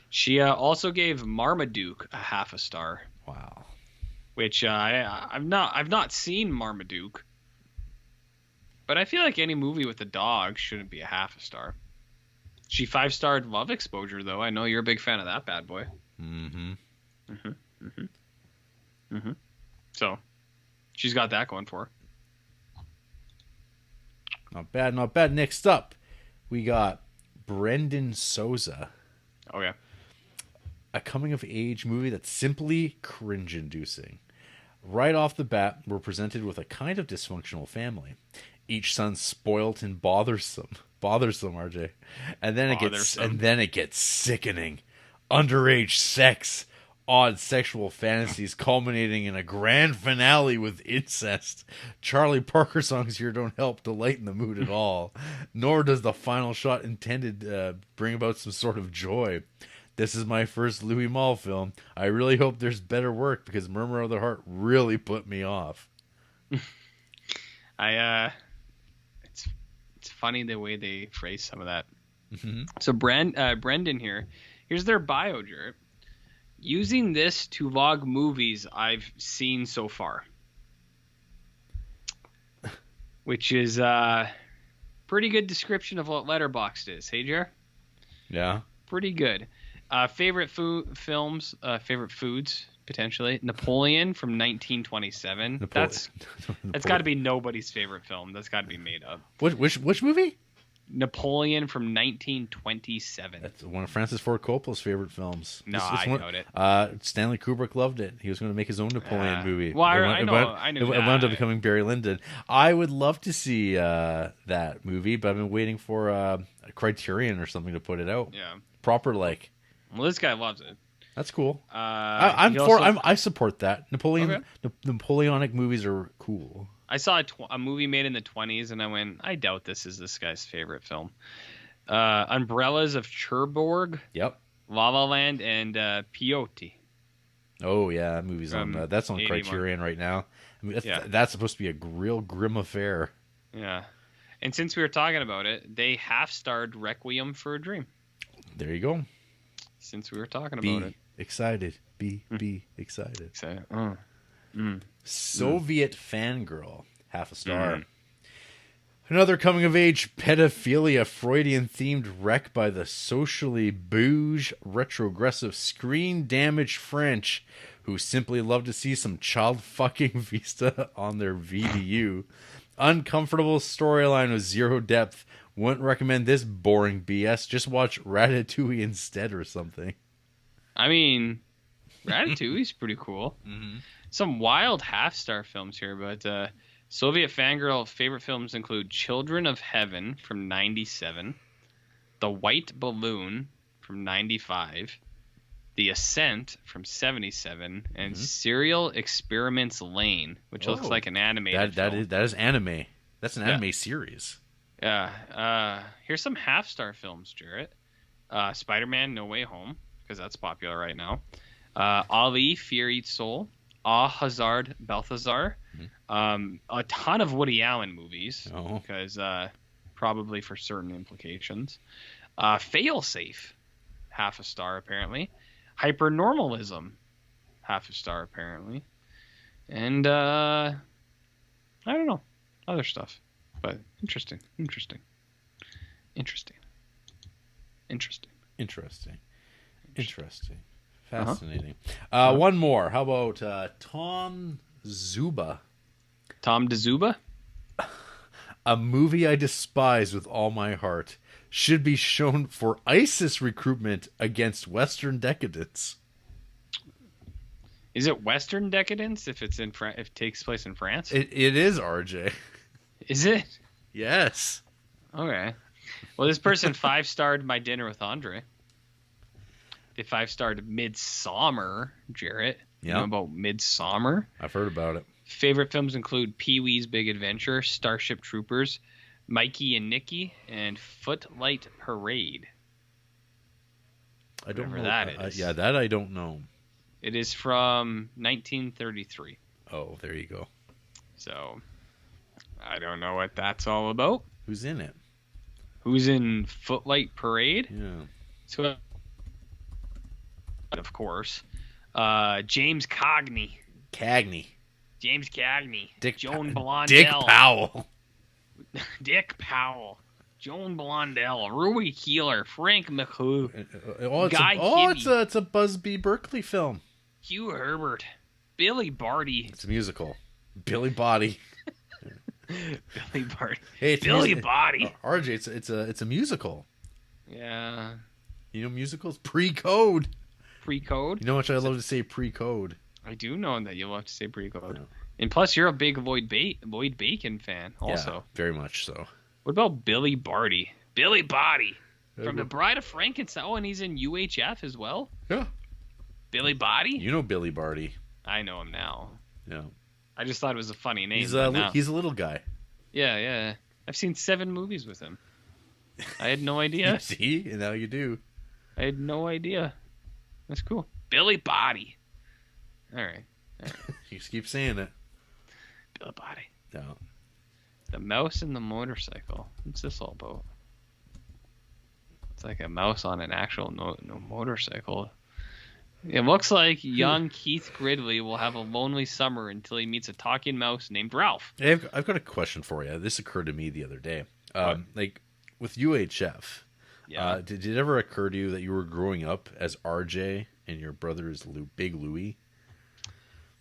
She also gave Marmaduke a half a star. Wow. Which I've not seen Marmaduke. But I feel like any movie with a dog shouldn't be a half a star. She 5-starred Love Exposure, though. I know you're a big fan of that bad boy. Mm-hmm. Mm-hmm. Mm-hmm. Mm-hmm. So, she's got that going for her. Not bad, not bad. Next up, we got Brendan Souza. Oh, yeah. A coming-of-age movie that's simply cringe-inducing. Right off the bat, we're presented with a kind of dysfunctional family. Each son spoilt and bothersome, RJ, and then it gets sickening. Underage sex, odd sexual fantasies culminating in a grand finale with incest. Charlie Parker songs here don't help to lighten the mood at all, nor does the final shot intended bring about some sort of joy. This is my first Louis Malle film. I really hope there's better work because Murmur of the Heart really put me off. It's funny the way they phrase some of that. Mm-hmm. So Brendan here's their bio, Jarrett. Using this to log movies I've seen so far, which is pretty good description of what Letterboxd is. Hey, Jar? Yeah. Pretty good. Favorite films, favorite foods, potentially. Napoleon from 1927. That's got to be nobody's favorite film. That's got to be made up. Which movie? Napoleon from 1927. That's one of Francis Ford Coppola's favorite films. No, I know it. Stanley Kubrick loved it. He was going to make his own Napoleon movie. Well, I knew it wound up becoming Barry Lyndon. I would love to see that movie, but I've been waiting for a Criterion or something to put it out. Yeah. Proper like. Well, this guy loves it. That's cool. I support that. Napoleonic movies are cool. I saw a movie made in the 1920s, and I went, I doubt this is this guy's favorite film. Umbrellas of Cherbourg. Yep. La La Land and Peyote. Oh yeah, that movie's on. That's on Criterion right now. I mean, that's supposed to be a real grim affair. Yeah, and since we were talking about it, they half-starred Requiem for a Dream. There you go. Since we were talking about it. Excited. Be excited. Soviet Fangirl, half a star. Another coming-of-age pedophilia Freudian-themed wreck by the socially bouge, retrogressive, screen-damaged French who simply love to see some child-fucking vista on their VDU. Uncomfortable storyline with zero depth. Wouldn't recommend this boring BS. Just watch Ratatouille instead or something. I mean, Ratatouille's pretty cool. Mm-hmm. Some wild half-star films here, but Soviet Fangirl favorite films include Children of Heaven from 1997, The White Balloon from 1995, The Ascent from 1977, and Serial Experiments Lane, which looks like an animated film. That is anime. That's an anime series. Yeah. Here's some half-star films, Jarrett. Spider-Man No Way Home, because that's popular right now. Ali, Fear Eats Soul. Ah Hazard, Balthazar. A ton of Woody Allen movies, because probably for certain implications. Failsafe, half a star apparently. Hypernormalism, half a star apparently. And I don't know, other stuff. But interesting. Fascinating. One more. How about Tom Zuba? Tom DeZuba? A movie I despise with all my heart. Should be shown for ISIS recruitment against Western decadence. Is it Western decadence if it's if it takes place in France? It is, RJ. Is it? Yes. Okay. Well, this person 5-starred My Dinner with Andre. They 5-starred Midsummer, Jarrett. You know about Midsummer? I've heard about it. Favorite films include Pee-wee's Big Adventure, Starship Troopers, Mikey and Nicky, and Footlight Parade. I don't know. That is. That I don't know. It is from 1933. Oh, there you go. So, I don't know what that's all about. Who's in it? Who's in Footlight Parade? Yeah. So, of course, James Cagney. James Cagney. Joan Blondell. Dick Powell. Dick Powell. Joan Blondell. Rui Keeler. Frank McHugh. It's a Busby Berkeley film. Hugh Herbert. Billy Barty. It's a musical. Billy Body. Billy Barty. Hey, Billy Body. RJ, it's a musical. Yeah. You know musicals? Pre-code. Pre-code? You know how much I love to say pre-code. I do know that you'll have to say pretty good. Yeah. And plus, you're a big Lloyd Bacon fan, also. Yeah, very much so. What about Billy Barty? Billy Barty from The Bride of Frankenstein. Oh, and he's in UHF as well. Yeah. Billy Barty? You know Billy Barty. I know him now. Yeah. I just thought it was a funny name. He's a little guy. Yeah. I've seen 7 movies with him. I had no idea. See? And now you do. I had no idea. That's cool. Billy Barty. All right. You just keep saying it. Billy Barty. No. The mouse and the motorcycle. What's this all about? It's like a mouse on an actual no motorcycle. It looks like young Keith Gridley will have a lonely summer until he meets a talking mouse named Ralph. Hey, I've got a question for you. This occurred to me the other day. Like with UHF, did it ever occur to you that you were growing up as RJ and your brother is Big Louie?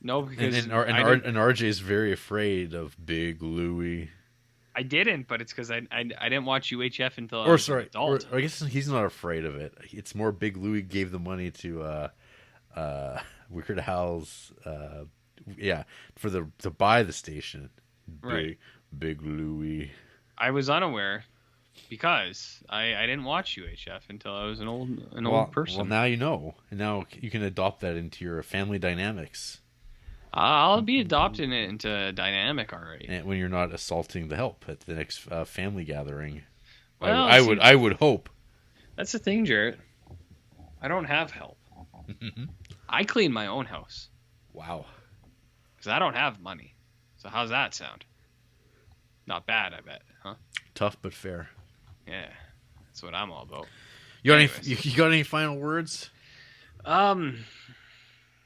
No, because and RJ is very afraid of Big Louie. I didn't, but it's because I didn't watch UHF until I was an adult. Or I guess he's not afraid of it. It's more Big Louie gave the money to Weird Al's to buy the station. Big Louie. I was unaware because I didn't watch UHF until I was an old person. Well, now you know, and now you can adopt that into your family dynamics. I'll be adopting it into dynamic already. And when you're not assaulting the help at the next family gathering, well, I would hope. That's the thing, Jarrett. I don't have help. I clean my own house. Wow. Because I don't have money. So how's that sound? Not bad, I bet, huh? Tough but fair. Yeah, that's what I'm all about. You got any final words?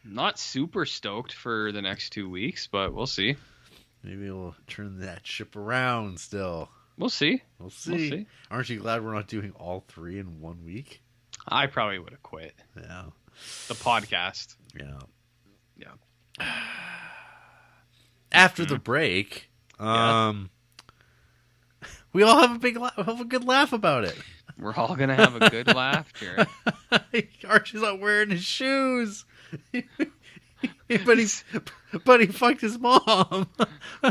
Not super stoked for the next 2 weeks, but we'll see. Maybe we'll turn that ship around still. We'll see. We'll see. Aren't you glad we're not doing all 3 in 1 week? I probably would have quit. Yeah. The podcast. Yeah. Yeah. After the break, we all have a good laugh about it. We're all gonna have a good laugh, Jared. Archie's not wearing his shoes. but he fucked his mom.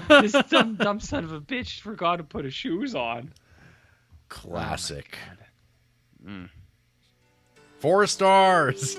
This dumb son of a bitch forgot to put his shoes on. Classic. Oh 4 stars.